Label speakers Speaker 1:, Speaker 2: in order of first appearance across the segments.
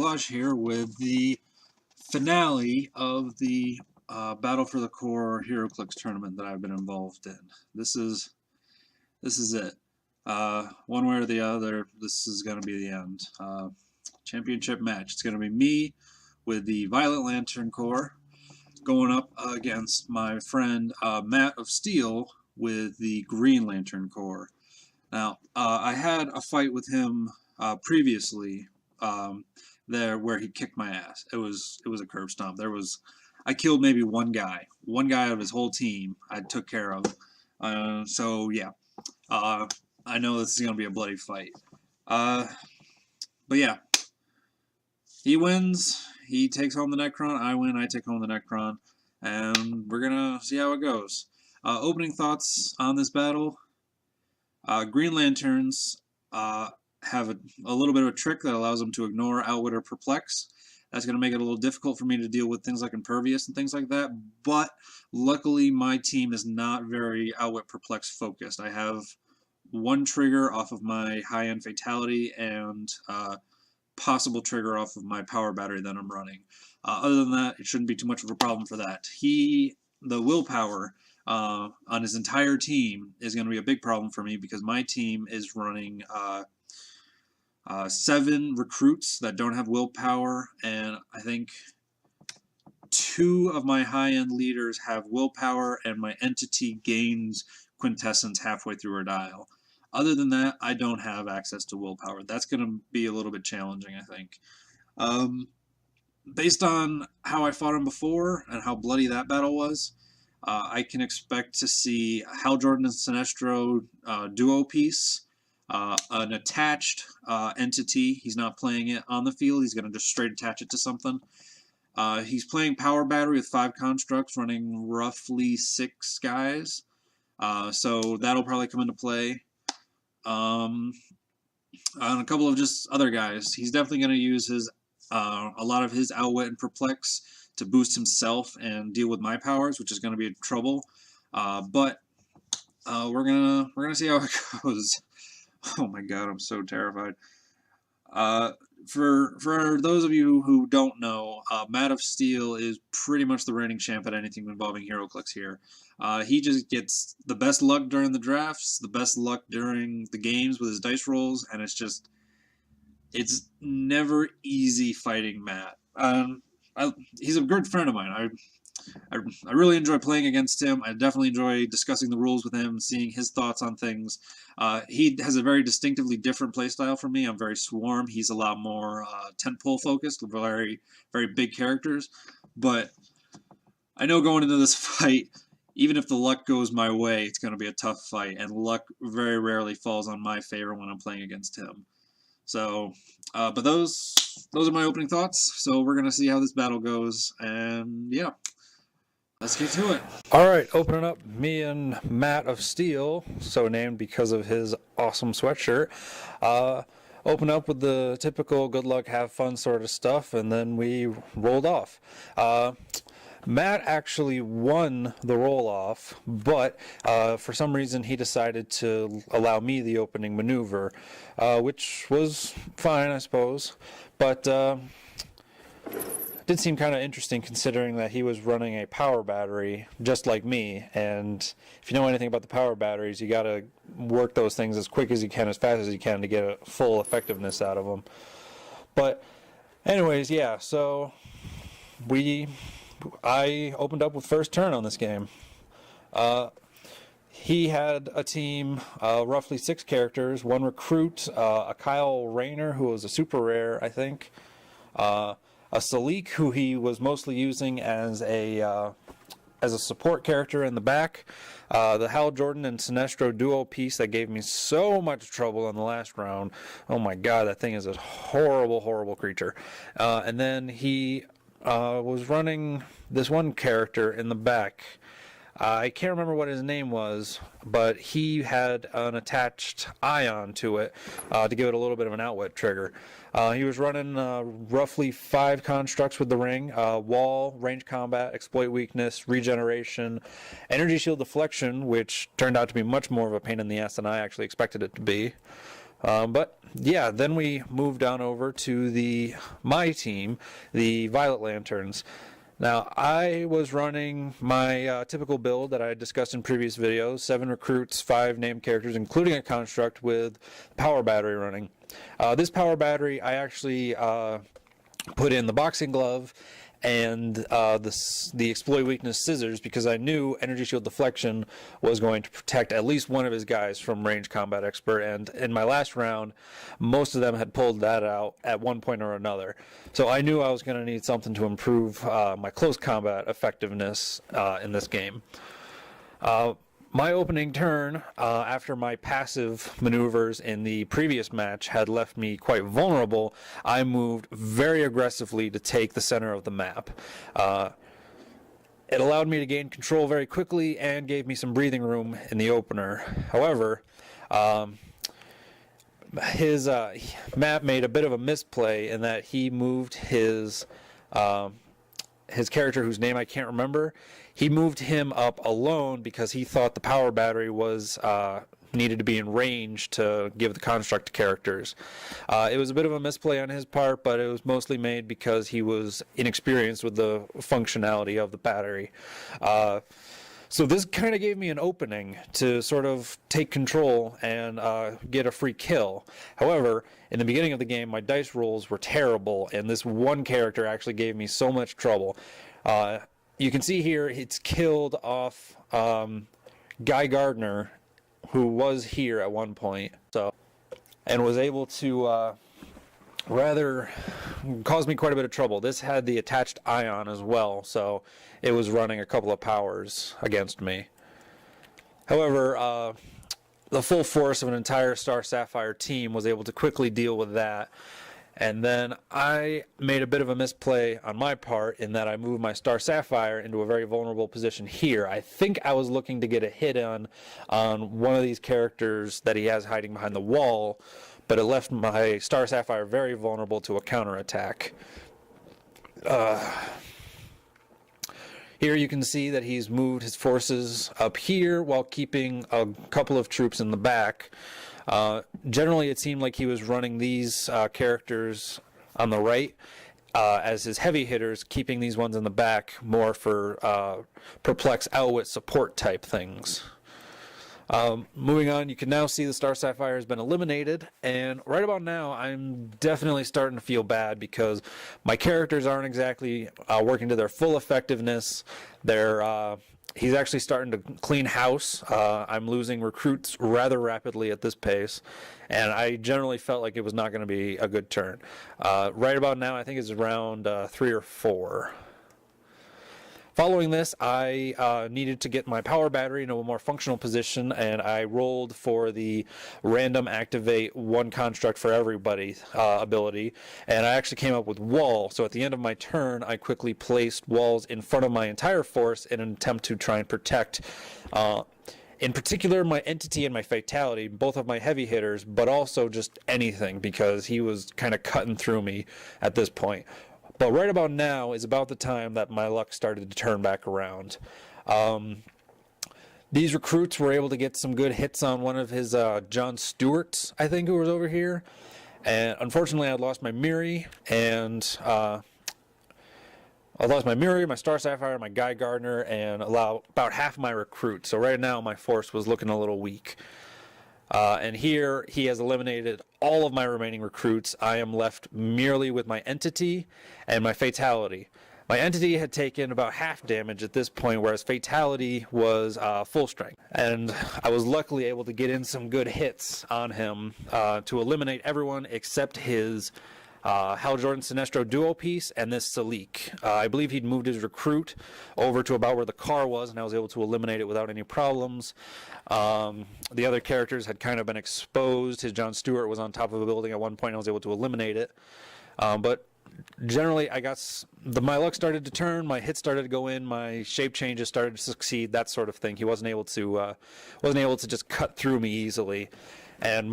Speaker 1: Gulash here with the finale of the Battle for the Core Heroclix tournament that I've been involved in. This is it. One way or the other, this is going to be the end. Championship match. It's going to be me with the Violet Lantern Core going up against my friend Matt of Steel with the Green Lantern Core. Now, I had a fight with him previously there where he kicked my ass. It was a curb stomp. I killed maybe one guy out of his whole team. I took care of. So yeah, I know this is gonna be a bloody fight. But yeah, he wins. He takes home the Necron. I win. I take home the Necron, and we're gonna see how it goes. Opening thoughts on this battle. Green Lanterns have a little bit of a trick that allows them to ignore, outwit, or perplex. That's going to make it a little difficult for me to deal with things like Impervious and things like that, but luckily my team is not very outwit, perplex focused. I have one trigger off of my high-end Fatality and possible trigger off of my power battery that I'm running. Other than that, it shouldn't be too much of a problem for that. The willpower on his entire team is going to be a big problem for me because my team is running 7 recruits that don't have willpower, and I think 2 of my high-end leaders have willpower, and my entity gains quintessence halfway through her dial. Other than that, I don't have access to willpower. That's going to be a little bit challenging, I think. Based on how I fought him before and how bloody that battle was, I can expect to see Hal Jordan and Sinestro duo piece, an attached entity. He's not playing it on the field. He's going to just straight attach it to something. He's playing Power Battery with 5 constructs, running roughly 6 guys. So that'll probably come into play. And a couple of just other guys. He's definitely going to use his a lot of his outwit and perplex to boost himself and deal with my powers, which is going to be trouble. But we're gonna see how it goes. Oh my god, I'm so terrified. For those of you who don't know, Matt of Steel is pretty much the reigning champ at anything involving Heroclix here. He just gets the best luck during the drafts, the best luck during the games with his dice rolls, and it's never easy fighting Matt. He's a good friend of mine. I really enjoy playing against him. I definitely enjoy discussing the rules with him, seeing his thoughts on things. He has a very distinctively different playstyle from me. I'm very swarm. He's a lot more tentpole focused, very, very big characters. But I know going into this fight, even if the luck goes my way, it's going to be a tough fight, and luck very rarely falls on my favor when I'm playing against him. So, but those are my opening thoughts. So we're going to see how this battle goes, and yeah. Let's get to it.
Speaker 2: All right, opening up, me and Matt of Steel, so named because of his awesome sweatshirt, open up with the typical good luck, have fun sort of stuff, and then we rolled off. Matt actually won the roll-off, but for some reason he decided to allow me the opening maneuver, which was fine, I suppose, but did seem kind of interesting considering that he was running a power battery just like me, and if you know anything about the power batteries, you got to work those things as quick as you can, as fast as you can to get a full effectiveness out of them. But anyways, yeah, so I opened up with first turn on this game. He had a team, roughly 6 characters, 1 recruit, a Kyle Rayner, who was a super rare, I think, a Salik, who he was mostly using as a support character in the back, the Hal Jordan and Sinestro duo piece that gave me so much trouble in the last round. Oh my god, that thing is a horrible, horrible creature. And then he was running this one character in the back. I can't remember what his name was, but he had an attached ion to it to give it a little bit of an outwit trigger. He was running roughly 5 constructs with the ring: wall, range combat, exploit weakness, regeneration, energy shield deflection, which turned out to be much more of a pain in the ass than I actually expected it to be. But yeah, then we moved on over to my team, the Violet Lanterns. Now, I was running my typical build that I discussed in previous videos, 7 recruits, 5 named characters, including a construct with power battery running. This power battery, I actually put in the boxing glove and the exploit weakness scissors, because I knew energy shield deflection was going to protect at least one of his guys from range combat expert, and in my last round most of them had pulled that out at one point or another, so I knew I was going to need something to improve my close combat effectiveness in this game. My opening turn, after my passive maneuvers in the previous match had left me quite vulnerable, I moved very aggressively to take the center of the map. It allowed me to gain control very quickly and gave me some breathing room in the opener. However, his map made a bit of a misplay in that he moved his character, whose name I can't remember. He moved him up alone because he thought the power battery was needed to be in range to give the construct to characters. It was a bit of a misplay on his part, but it was mostly made because he was inexperienced with the functionality of the battery. So this kind of gave me an opening to sort of take control and get a free kill. However, in the beginning of the game, my dice rolls were terrible, and this one character actually gave me so much trouble. You can see here it's killed off Guy Gardner, who was here at one point, and was able to rather caused me quite a bit of trouble. This had the attached ion as well, so it was running a couple of powers against me. However, the full force of an entire Star Sapphire team was able to quickly deal with that. And then I made a bit of a misplay on my part in that I moved my Star Sapphire into a very vulnerable position here. I think I was looking to get a hit on one of these characters that he has hiding behind the wall, but it left my Star Sapphire very vulnerable to a counterattack. Here you can see that he's moved his forces up here while keeping a couple of troops in the back. Generally, it seemed like he was running these characters on the right as his heavy hitters, keeping these ones in the back more for perplex, outwit, support type things. Moving on, you can now see the Star Sapphire has been eliminated, and right about now I'm definitely starting to feel bad because my characters aren't exactly working to their full effectiveness. He's actually starting to clean house. I'm losing recruits rather rapidly at this pace, and I generally felt like it was not going to be a good turn. Right about now, I think it's around 3 or 4. Following this, I needed to get my power battery into a more functional position, and I rolled for the random activate one construct for everybody ability, and I actually came up with wall. So at the end of my turn, I quickly placed walls in front of my entire force in an attempt to try and protect, in particular, my entity and my fatality, both of my heavy hitters, but also just anything, because he was kind of cutting through me at this point. But right about now is about the time that my luck started to turn back around. These recruits were able to get some good hits on one of his John Stewarts, I think, who was over here. And unfortunately, I lost my Miri, and I lost my Miri, my Star Sapphire, my Guy Gardner, and about half my recruits. So right now, my force was looking a little weak. And here he has eliminated all of my remaining recruits. I am left merely with my entity and my fatality. My entity had taken about half damage at this point, whereas fatality was full strength. And I was luckily able to get in some good hits on him to eliminate everyone except his Hal Jordan Sinestro duo piece and this Salik. I believe he'd moved his recruit over to about where the car was, and I was able to eliminate it without any problems. The other characters had kind of been exposed. His John Stewart was on top of a building at one point, and I was able to eliminate it. But generally, my luck started to turn, my hits started to go in, my shape changes started to succeed, that sort of thing. He wasn't able to just cut through me easily, and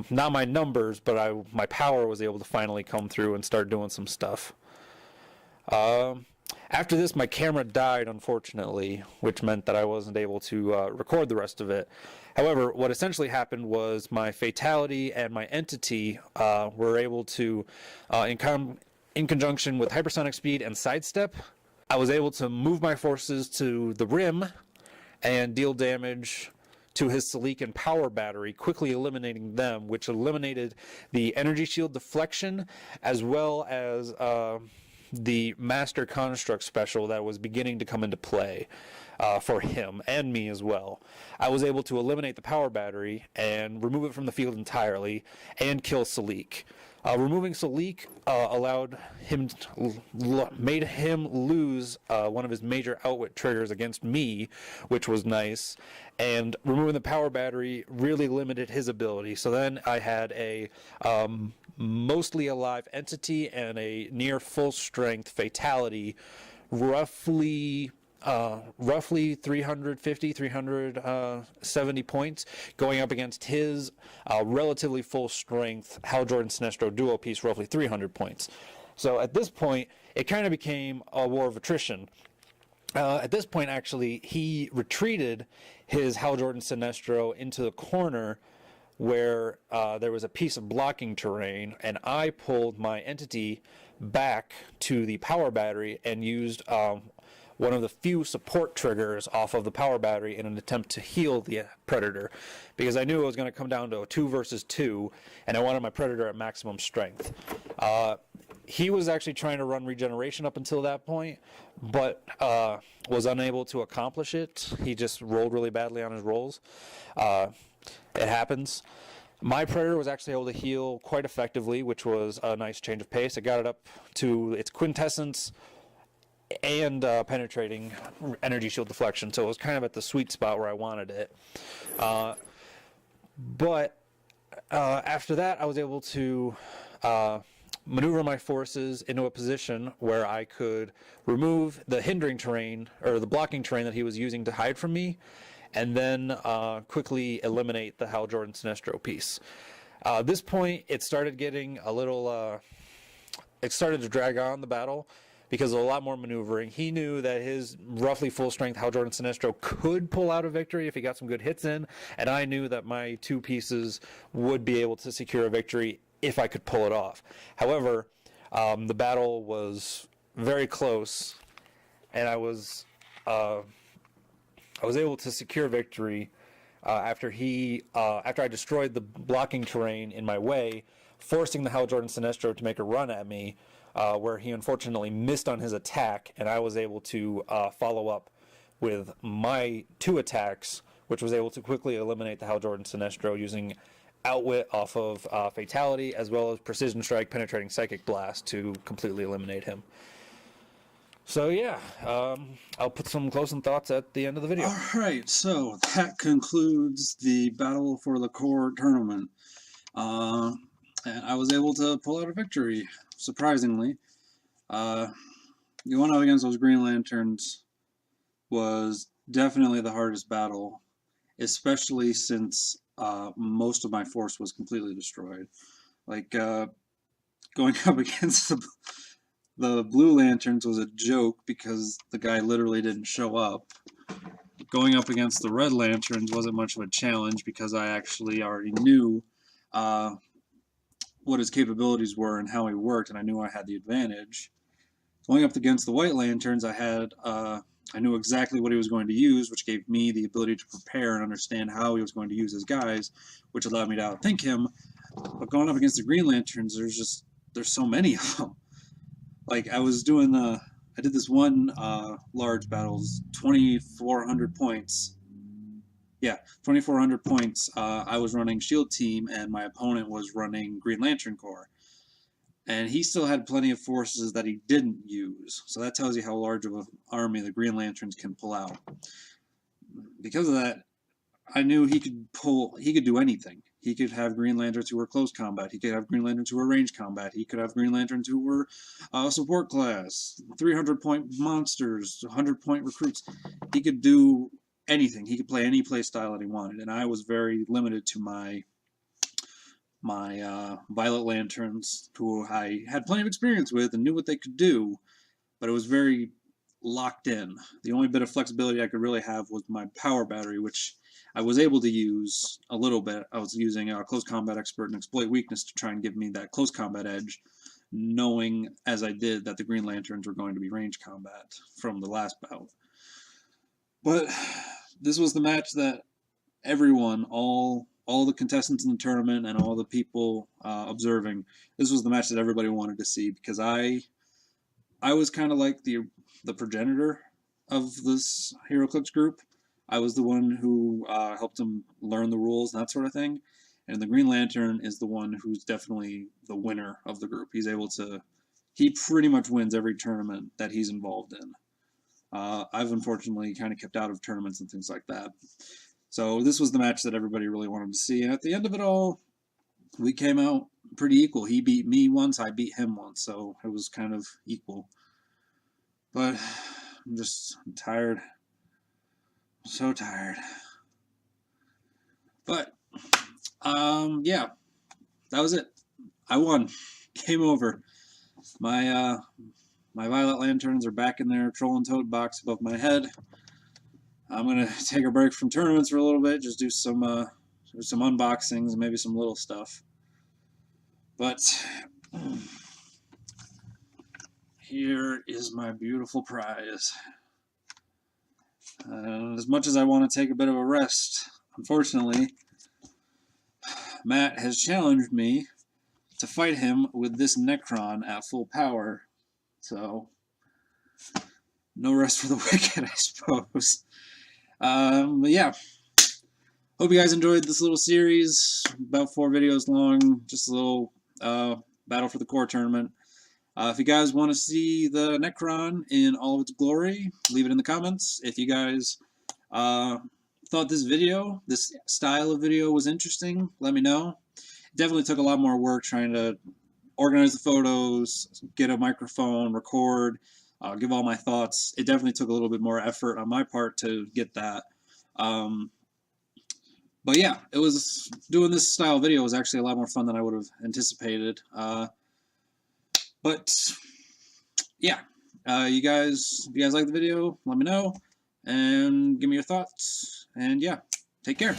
Speaker 2: not my numbers, but my power was able to finally come through and start doing some stuff. After this, my camera died, unfortunately, which meant that I wasn't able to record the rest of it. However, what essentially happened was my fatality and my entity were able to, in conjunction with hypersonic speed and sidestep, I was able to move my forces to the rim and deal damage to his Salik and power battery, quickly eliminating them, which eliminated the energy shield deflection as well as the Master Construct special that was beginning to come into play for him and me as well. I was able to eliminate the power battery and remove it from the field entirely and kill Salik. Removing Salik made him lose one of his major outwit triggers against me, which was nice. And removing the power battery really limited his ability. So then I had a mostly alive entity and a near full strength fatality, roughly 350, 370 points, going up against his relatively full strength Hal Jordan Sinestro duo piece, roughly 300 points. So at this point, it kind of became a war of attrition. At this point, actually, he retreated his Hal Jordan Sinestro into the corner where there was a piece of blocking terrain, and I pulled my entity back to the power battery and used one of the few support triggers off of the power battery in an attempt to heal the Predator, because I knew it was going to come down to a 2 versus 2, and I wanted my Predator at maximum strength. He was actually trying to run regeneration up until that point, but was unable to accomplish it. He just rolled really badly on his rolls. It happens. My Predator was actually able to heal quite effectively, which was a nice change of pace. It got it up to its quintessence and penetrating energy shield deflection, so it was kind of at the sweet spot where I wanted it. But after that, I was able to maneuver my forces into a position where I could remove the hindering terrain, or the blocking terrain that he was using to hide from me, and then quickly eliminate the Hal Jordan Sinestro piece. At this point, it started getting a little, it started to drag on the battle, because of a lot more maneuvering. He knew that his roughly full-strength Hal Jordan Sinestro could pull out a victory if he got some good hits in, and I knew that my two pieces would be able to secure a victory if I could pull it off. However, the battle was very close, and I was able to secure victory after I destroyed the blocking terrain in my way, forcing the Hal Jordan Sinestro to make a run at me, where he unfortunately missed on his attack, and I was able to follow up with my 2 attacks, which was able to quickly eliminate the Hal Jordan Sinestro using outwit off of fatality, as well as precision strike, penetrating psychic blast to completely eliminate him. So yeah, I'll put some closing thoughts at the end of the video.
Speaker 1: Alright, so that concludes the Battle for the Core tournament. And I was able to pull out a victory, surprisingly. Going up against those Green Lanterns was definitely the hardest battle, especially since most of my force was completely destroyed. Like, going up against the Blue Lanterns was a joke because the guy literally didn't show up. Going up against the Red Lanterns wasn't much of a challenge because I actually already knew what his capabilities were and how he worked, and I knew I had the advantage. Going up against the White Lanterns, I knew exactly what he was going to use, which gave me the ability to prepare and understand how he was going to use his guys, which allowed me to outthink him. But going up against the Green Lanterns, there's so many of them. Like, I did this one large battle, 2,400 points. Yeah, 2,400 points. I was running Shield Team, and my opponent was running Green Lantern Corps. And he still had plenty of forces that he didn't use. So that tells you how large of an army the Green Lanterns can pull out. Because of that, I knew he could do anything. He could have Green Lanterns who were close combat. He could have Green Lanterns who were range combat. He could have Green Lanterns who were support class, 300-point monsters, 100-point recruits. He could do anything. He could play any play style that he wanted, and I was very limited to my Violet Lanterns, who I had plenty of experience with and knew what they could do, but it was very locked in. The only bit of flexibility I could really have was my power battery, which I was able to use a little bit. I was using a close combat expert and exploit weakness to try and give me that close combat edge, knowing as I did that the Green Lanterns were going to be range combat from the last bout. But this was the match that everyone, all the contestants in the tournament and all the people observing, this was the match that everybody wanted to see, because I was kind of like the progenitor of this Heroclix group. I was the one who helped him learn the rules and that sort of thing. And the Green Lantern is the one who's definitely the winner of the group. He pretty much wins every tournament that he's involved in. I've unfortunately kind of kept out of tournaments and things like that. So this was the match that everybody really wanted to see. And at the end of it all, we came out pretty equal. He beat me once, I beat him once. So it was kind of equal. But I'm tired. I'm so tired. But, yeah, that was it. I won. Game over. My Violet Lanterns are back in their Troll and Toad box above my head. I'm going to take a break from tournaments for a little bit, just do some unboxings and maybe some little stuff. But here is my beautiful prize. As much as I want to take a bit of a rest, unfortunately, Matt has challenged me to fight him with this Necron at full power. So, no rest for the wicked, I suppose. But yeah, hope you guys enjoyed this little series, about 4 videos long, just a little Battle for the Core tournament. If you guys want to see the Necron in all of its glory, leave it in the comments. If you guys thought this style of video was interesting, let me know. It definitely took a lot more work trying to organize the photos, get a microphone, record, give all my thoughts. It definitely took a little bit more effort on my part to get that. But yeah, doing this style video was actually a lot more fun than I would have anticipated. But yeah, if you guys like the video, let me know and give me your thoughts. And yeah, take care.